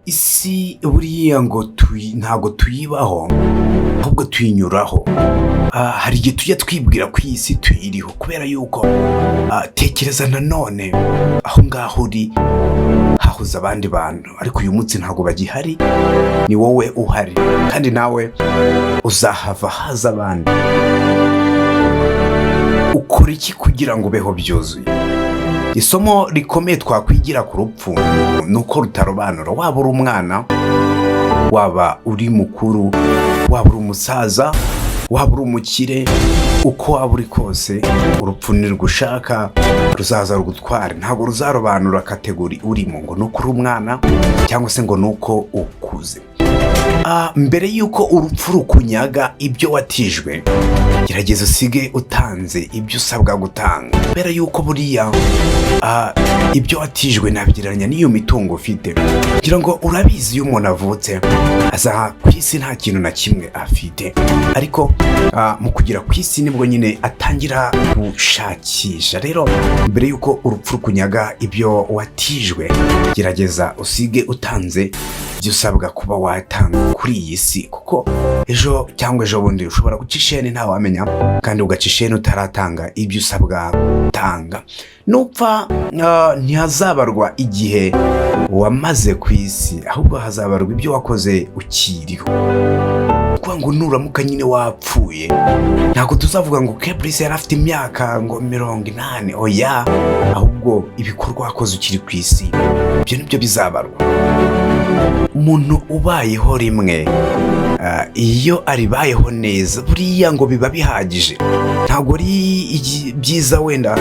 isi buriya ngo ntago tuyibaho ahubwo tuyinyuraho. Hari igihe tujya twibwira ko iyi si tuyiriho kubera yuko tekereza nanone aho ngaho uri hahuza abandi bantu, ariko uyu munsi ntago bagihari, ni wowe uhari kandi nawe uzahava haza abandi. Ukora iki kugira ngo ubeho byuzuye? Isomo rikomeye twakwigira ku rupfu nuko rutarobanura, waba uri umwana, waba uri mukuru, waba uri umusaza, waba uri umukire, uko waba uri kose urupfu nirgushaka ruzaza rugutware. Ntabwo ruzarobanura kategori urimo ngo nuko uri umwana cyangwa se ngo nuko ukuze. Mbere yuko urupfu rukunyaga ibyo watijwe, gerageza usige utanze ibyo usabwa gutanga, kubera yuko buriya ibyo watijwe nabigereranya n'iyo mitungo ufite. Kugira ngo urabizi iyo umuntu avutse aza ku isi nta kintu na kimwe afite, ariko mu kugira ku isi nibwo nyine atangira gushakisha. Rero mbere yuko urupfu rukunyaga ibyo watijwe, gerageza usige utanze ibyo usabwa kuba watanga kuri iyi si, kuko ejo cyangwa ejo bundi ushobora guca isheni ntawamenya, kandi ugaca isheni utaratanga ibyo usabwa gutanga. Nupfa ntihazabarwa igihe wamaze ku isi, ahubwo hazabarwa ibyo wakoze ukiriho. Kuko ngo nuramuka nyine wapfuye, ntabwo tuzavuga ngo Kebrice yari afite imyaka ngo 80, oya, ahubwo ibikorwa wakoze ukiri ku isi ibyo nibyo bizabarwa. Umuntu ubayeho rimwe, iyo aribayeho neza buriya ngo biba bihagije. Ntabwo ari byiza wenda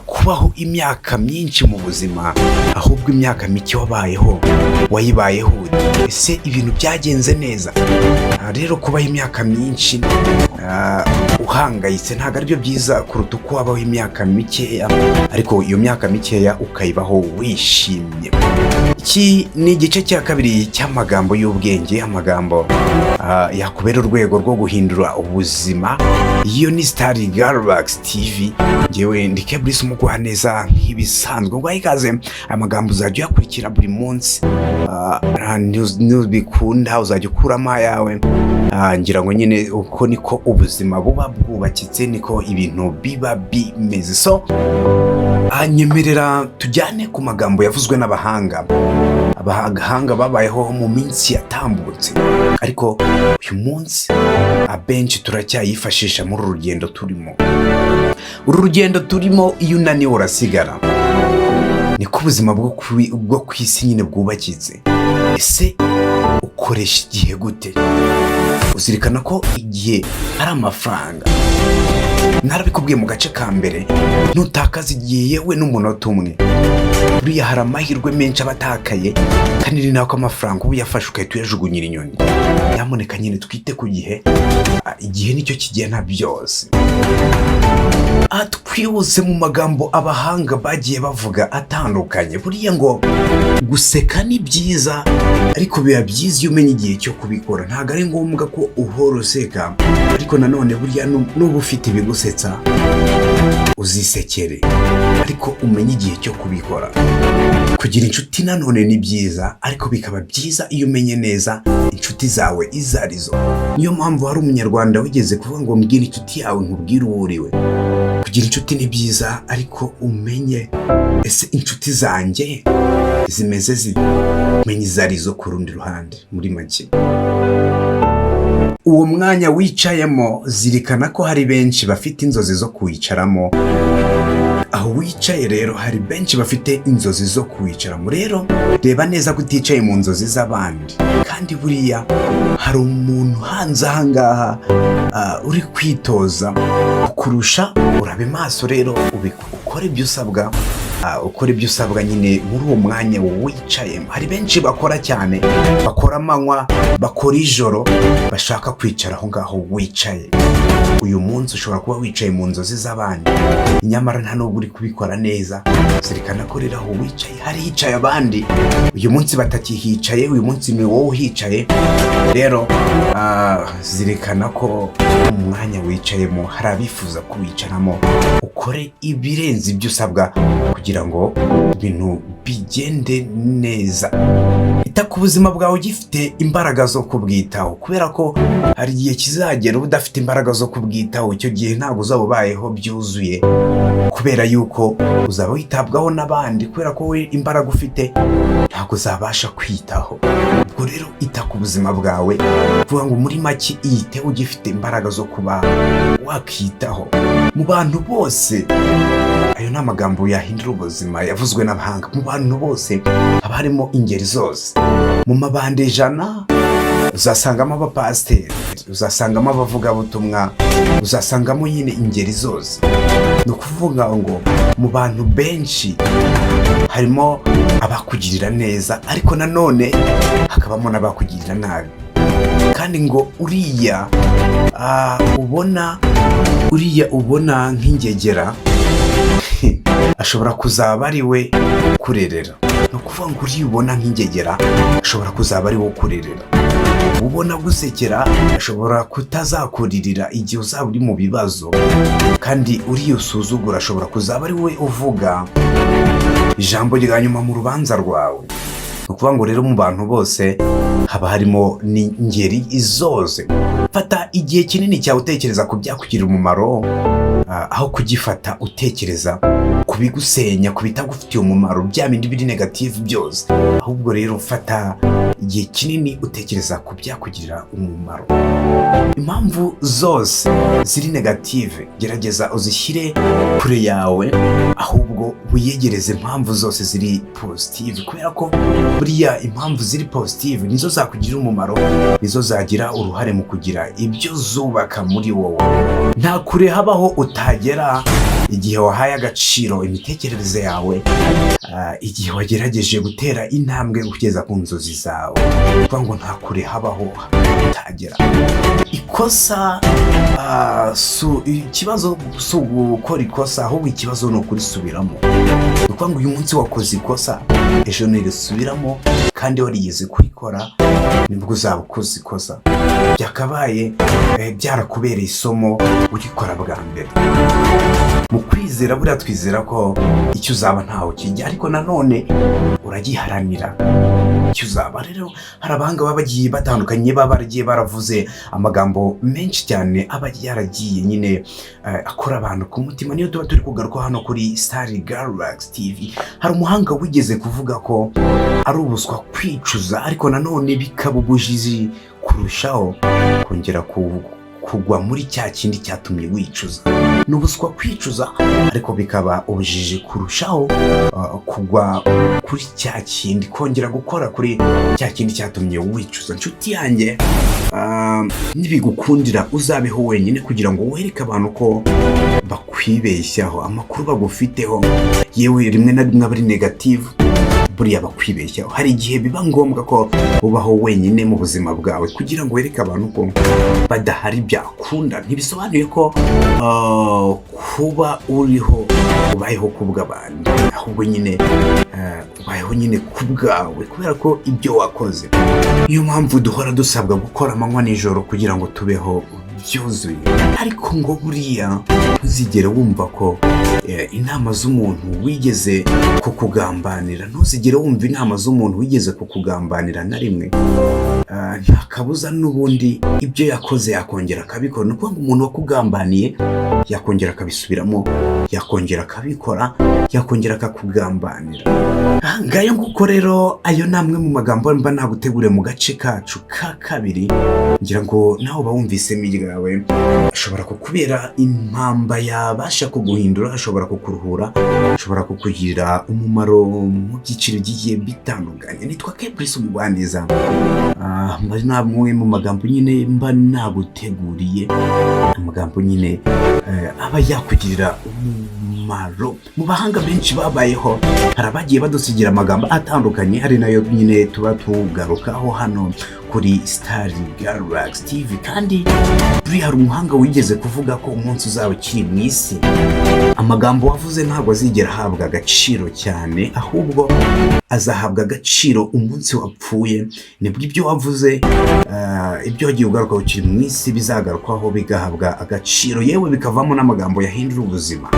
kubaho imyaka myinshi mu buzima, ahubwo imyaka mike wabayeho wayibayeho ese ibintu byagenze neza. Rero kubaho imyaka myinshi uhangayitse ntabwo aribyo byiza kuruta uko wabaho imyaka mikeya, ariko iyo myaka mikeya ukayibaho wishimye. Iki ni igice cya kabiri cy'amagambo y'ubwenge, amagambo yakubera urwego rwo guhindura ubuzima. Iyo ni Star Galaxy TV, ngewe ndi Kebrice umugwaneza nk'ibisanzwe. Ngo ikaze, amagambo uzajya uyakurikira buri munsi, nubikunda uzajya ukuramo ayawe. Ngira ngo nyine uko niko ubuzima buba bwubakitse, niko ibintu biba bimeze. So nyemerera tujyane ku magambo yavuzwe n'abahanga. Abahanga babayeho mu minsi yatambutse, ariko uyu munsi abenshi turacyayifashisha muri uru rugendo turimo. Uru rugendo turimo, iyo unaniwe urasigara. Niko ubuzima bwo ku isi nyine bwubakitse. Ese ukoresha igihe gute? Uzirikana ko igihe ari amafaranga. Narabikubwiye mu gace ka mbere, nutakaza igihe yewe n'umunota umwe, buriya hari amahirwe menshi abatakaye, kandi ni nako amafaranga ubu yafashe ukahita uyajugunyira inyoni. Nyamuneka nyine twite ku gihe, igihe nicyo kigena byose. Twihuse mu magambo abahanga bagiye bavuga atandukanye. Buriya ngo guseka ni byiza, ariko biba byiza iyo umenya igihe cyo kubikora. Ntabwo ari ngombwa ko uhora useka, ariko nanone buriya n'uba ufite ibigusetsa uzisekere, ariko umenye igihe cyo kubikora. Kugira inshuti nanone ni byiza, ariko bikaba byiza iyo umenye neza inshuti zawe izo arizo. Niyo mpamvu hari umunyarwanda wigeze kuvuga ngo mbwira inshuti yawe nkubwire uwo uriwe. Kugira inshuti ni byiza, ariko umenye ese inshuti zanjye zimeze zite, umenye izo arizo ku rundi ruhande. Muri make, uwo mwanya wicayemo, zirikana ko hari benshi bafite inzozi zo kuwicaramo. Aho wicaye rero hari benshi bafite inzozi zo kuwicaramo. Rero reba neza ko uticaye mu nzozi z'abandi, kandi buriya hari umuntu hanze aha ngaha uri kwitoza kurusha. Urabe maso rero, ukore ibyo usabwa ukora ibyo usabwa nyine muri uwo mwanya wicayemo. Hari benshi bakora cyane, bakora amanywa, bakora ijoro, bashaka kwicara aho ngaho wicaye. Uyu munsi ushobora kuba wicaye mu nzozi z'abandi, nyamara nta nubwo uri kubikora neza. Zirikana ko rero aho wicaye hari hicaye abandi. Uyu munsi batakihicaye, uyu munsi ni wowe uhicaye. Rero zirikana ko umwanya wicayemo hari abifuza kuwicaramo. Ukore ibirenze ibyo usabwa kugira ngo ibintu bigende neza. Ita ku buzima bwawe ugifite imbaraga zo kubwitaho, kubera ko hari igihe kizagera udafite imbaraga zo kubwitaho. Icyo gihe ntabwo uzaba ubayeho byuzuye, kubera yuko uzaba witabwaho n'abandi, kubera ko we imbaraga ufite ntabwo uzabasha kwitaho. Ubwo rero ita ku buzima bwawe, vuga ngo muri make iyite ugifite imbaraga zo kuba wakitaho. Mu bantu bose, ayo ni amagambo yahindura ubuzima yavuzwe n'abahanga. Mu bantu bose haba harimo ingeri zose. Mu mabande 100 uzasangamo abapasiteri, uzasangamo abavugabutumwa, uzasangamo nyine ingeri zose. Ni ukuvuga ngo mu bantu benshi harimo abakugirira neza, ariko nanone hakabamo n'abakugirira nabi. Kandi ngo uriya ubona nk'ingegera ashobora kuzaba ari we kurerera. No kuvuga ngo uriya ubona nk'ingegera ashobora kuzaba ari wo kurerera. Ubona gusekera ashobora kutazakuririra igihe uzaba uri mu bibazo, kandi uriya usuzugura ashobora kuzaba ari we uvuga ijambo rya nyuma mu rubanza rwawe. Ni ukuvuga ngo rero mu bantu bose haba harimo n'ingeri zose. Fata igihe kinini cyawe utekereza ku byakugirira umumaro, aho kugifata utekereza ku bigusenya, ku bitagufitiye umumaro, bya bindi biri negative byose. Ahubwo rero fata igihe kinini utekereza ku byakugirira umumaro. Impamvu zose ziri negative gerageza uzishyire kure yawe, ahubwo wiyegereze impamvu zose ziri positive, kubera ko buriya impamvu ziri positive nizo zakugirira umumaro, nizo zagira uruhare mu kugira ibyo zubaka muri wowe. Nta kure habaho utagera igihe wahaye agaciro imitekerereze yawe, igihe wagerageje gutera intambwe kugeza ku nzozi zawe. Kuvuga ngo nta kure habaho utagera. Ikosa ikibazo si ugukora ikosa, ahubwo ikibazo ni ukurisubiramo. Ni ukuvuga ngo uyu munsi wakoze ikosa, ejo nirisubiramo, kandi warigeze kurikora nibwo uzaba ukoze ikosa. Byakabaye byarakubereye isomo urikora bwa mbere. Mu kwizera buriya twizera ko icyo uzaba ntaho kijya, ariko nanone uragiharanira icyo uzaba. Rero hari abahanga baba bagiye batandukanye, baba baragiye baravuze amagambo menshi cyane aba yaragiye nyine akora abantu ku mutima. Niyo tuba turi kugaruka hano kuri Star Galaxy TV, hari umuhanga wigeze kuvuga ko ari ubuswa kwicuza, ariko nanone bikaba ubujiji kurushaho kongera kugwa muri cya kindi cyatumye wicuza. Ni ubuswa kwicuza, ariko bikaba ubujiji kurushaho kugwa kuri cya kindi, kongera gukora kuri cya kindi cyatumye wicuza. Nshuti yanjye, nibigukundira uzabeho wenyine kugira ngo wereke abantu ko bakwibeshyaho, amakuru bagufiteho yewe rimwe na rimwe abari negative, buriya bakwibeshyaho. Hari igihe biba ngombwa ko ubaho wenyine mu buzima bwawe kugira ngo wereke abantu ko badahari byakunda. Ntibisobanuye ko kuba uriho ubayeho kubw'abandi, ahubwo nyine ubayeho nyine kubwawe, kubera ko ibyo wakoze. Niyo mpamvu duhora dusabwa gukora amanywa n'ijoro kugira ngo tubeho byuzuye. Ariko ngo buriya ntuzigere wumva ko inama z'umuntu wigeze kukugambanira, ntuzigere wumva inama z'umuntu wigeze kukugambanira na rimwe. Nta kabuza n'ubundi ibyo yakoze yakongera akabikora. Ni ukuvuga ngo umuntu wakugambaniye yakongera akabisubiramo, yakongera akabikora, yakongera akakugambanira. Ngayo nguko rero, ayo namwe mu magambo mba nagutegure mu gace kacu ka kabiri. Ngira ngo nawe bawumvise miryawe, ashobora kukubera impamba yabasha kuguhindura, ashobora kukuruhura, ashobora kukugirira umumaro mu byiciro bigiye bitandukanye. Nitwa Kebrice Umugwaneza. Mbari namwe mu magambo nyine mba naguteguriye, amagambo nyine aba yakugirira akamaro. Mu bahanga benshi babayeho hari abagiye badusigira amagambo atandukanye, hari nayo nyine tuba tugarukaho hano kuri Star Galaxy TV. Kandi buri hari umuhanga wigeze kuvuga ko umunsi uzaba ukiri mu isi, amagambo wavuze ntabwo azigera ahabwa agaciro cyane, ahubwo azahabwa agaciro umunsi wapfuye. Nibwo ibyo wavuze, ibyo wagiye ugaruka ukiri mu isi bizagarukwaho bigahabwa agaciro, yewe bikavamo n'amagambo yahindura ubuzima.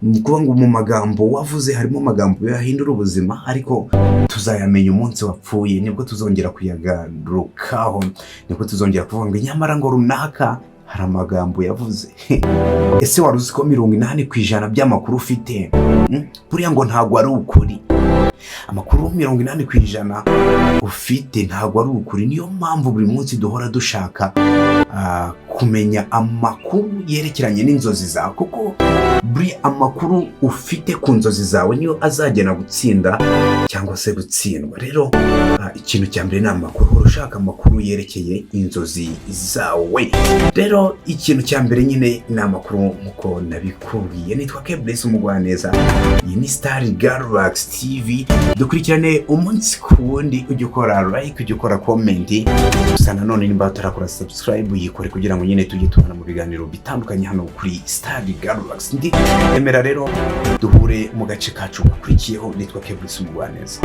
Ni ukuvuga ngo mu magambo wavuze harimo amagambo yahindura ubuzima, ariko tuzayamenya umunsi wapfuye, nibwo tuzongera kuyagarukaho, nibwo tuzongera kuvuga ngo nyamara ngo runaka hari amagambo yavuze. Ese wari uzi ko 80% by'amakuru ufite buriya ngo ntabwo ari ukuri? Amakuru 80% ufite ntabwo ari ukuri. Niyo mpamvu buri munsi duhora dushaka kumenya amakuru yerekeranye n'inzozi zawe, kuko buri amakuru ufite ku nzozi zawe niyo azagena gutsinda cyangwa se gutsindwa. Rero ikintu cya mbere ni amakuru. Ushaka amakuru yerekeye inzozi zawe, rero ikintu cya mbere nyine ni amakuru nkuko nabikubwiye. Nitwa Kebles Umugwaneza, iyi ni Star Galaxy TV. Dukurikirane umunsi ku wundi, ujye ukora like, ujye ukora comment, gusa nanone nimba utarakora subscribe yikore kugira ngo nyine tujye tubana mu biganiro bitandukanye hano kuri Star Galaxy. Ndi emera rero duhure mu gace kacu gukurikiyeho. Nitwa Kebles Umugwaneza.